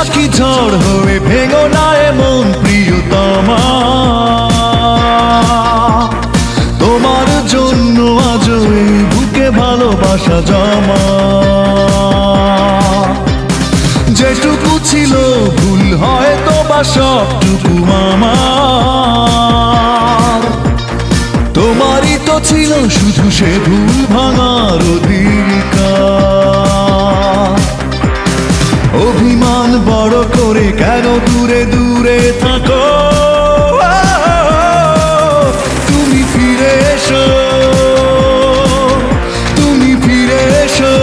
বৈশাখী ঝড় হয়ে ভেঙো না এমন প্রিয়তমা, তোমার জন্য আজ এই বুকে ভালোবাসা জমা। যেটুকু ছিল ভুল হয়তো বা সবটুকু আমার, তোমারই তো ছিল শুধু সে ভুল ভাঙার অধিকার। অভিমান বড় করে কেন দূরে দূরে থাকো, তুমি ফিরে এসো, তুমি ফিরে এসো,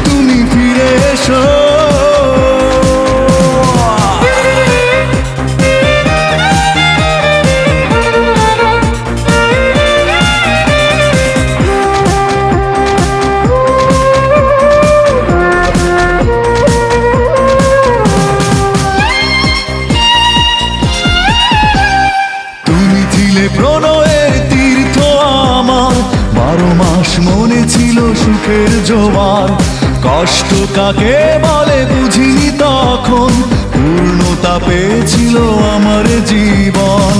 তুমি ফিরে এসো। প্রণয়ের তীর্থ আমার, 12 মাস মনে ছিল সুখের জোয়ার। কষ্ট কাকে বলে বুঝিনি তখন, পূর্ণতা পেয়েছিল আমার জীবন।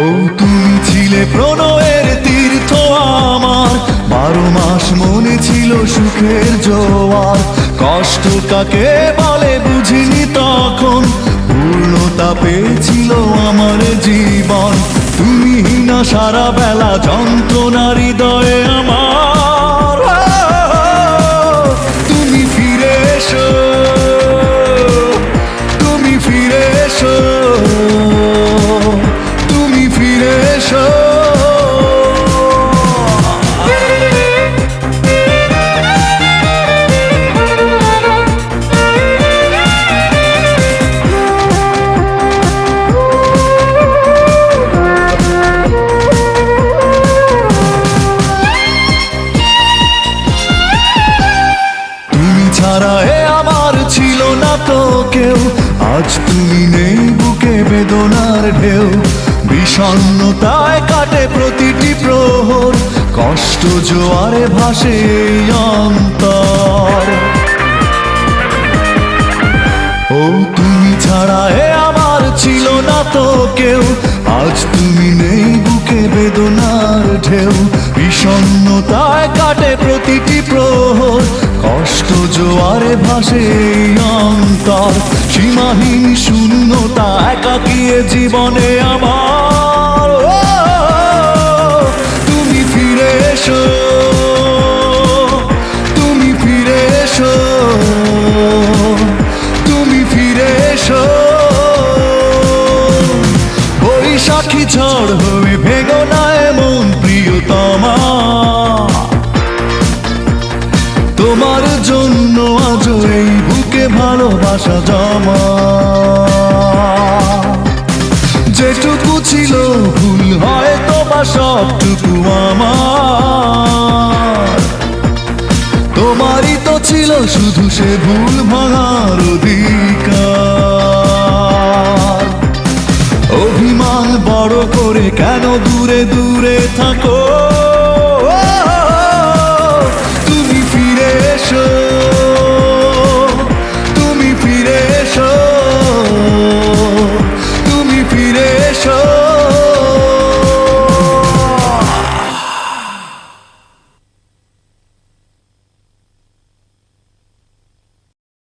ও তুমি ছিলে প্রণয়ের তীর্থ আমার, 12 মাস মনে ছিল সুখের জোয়ার। কষ্ট কাকে বলে বুঝিনি তখন, পূর্ণতা পেয়েছিল আমার জীবন। তুমি না সারা বেলা যন্ত্রণা হৃদয়ে আমার, তুমি ফিরে এসো, তুমি ফিরে এসো, তুমি ফিরে এসো। ছাড়া এ আমার ছিল না তো কেউ, আজ তুমি নেই বুকে বেদনার ঢেউ। বিষণ্ণতায় কাটে প্রতিটি প্রহর, কষ্ট জোয়ারে ভাসে এই অন্তর। ও তুমি ছাড়া এ আমার ছিল না তো কেউ, আজ তুমি নেই বুকে বেদনার ঢেউ। বিষণ্ণতায় কাটে প্রতিটি প্রহর, কষ্ট জোয়ারে ভাসে এই অন্তর। সীমাহীন শূন্যতা একাকিয়ে জীবনে আমার, তুমি ফিরে এসো, তুমি ফিরে এসো, তুমি ফিরে এসো। বৈশাখী ঝড় হয়ে ভেঙো না এমন প্রিয়তমা, তোমার জন্য আজ এই বুকে ভালোবাসা জমা। যেটুকু ছিল ভুল হয়তো বা সবটুকু আমার, তোমারই তো ছিল শুধু সে ভুল ভাঙার অধিকার। অভিমান বড় করে কেন দূরে দূরে থাকো।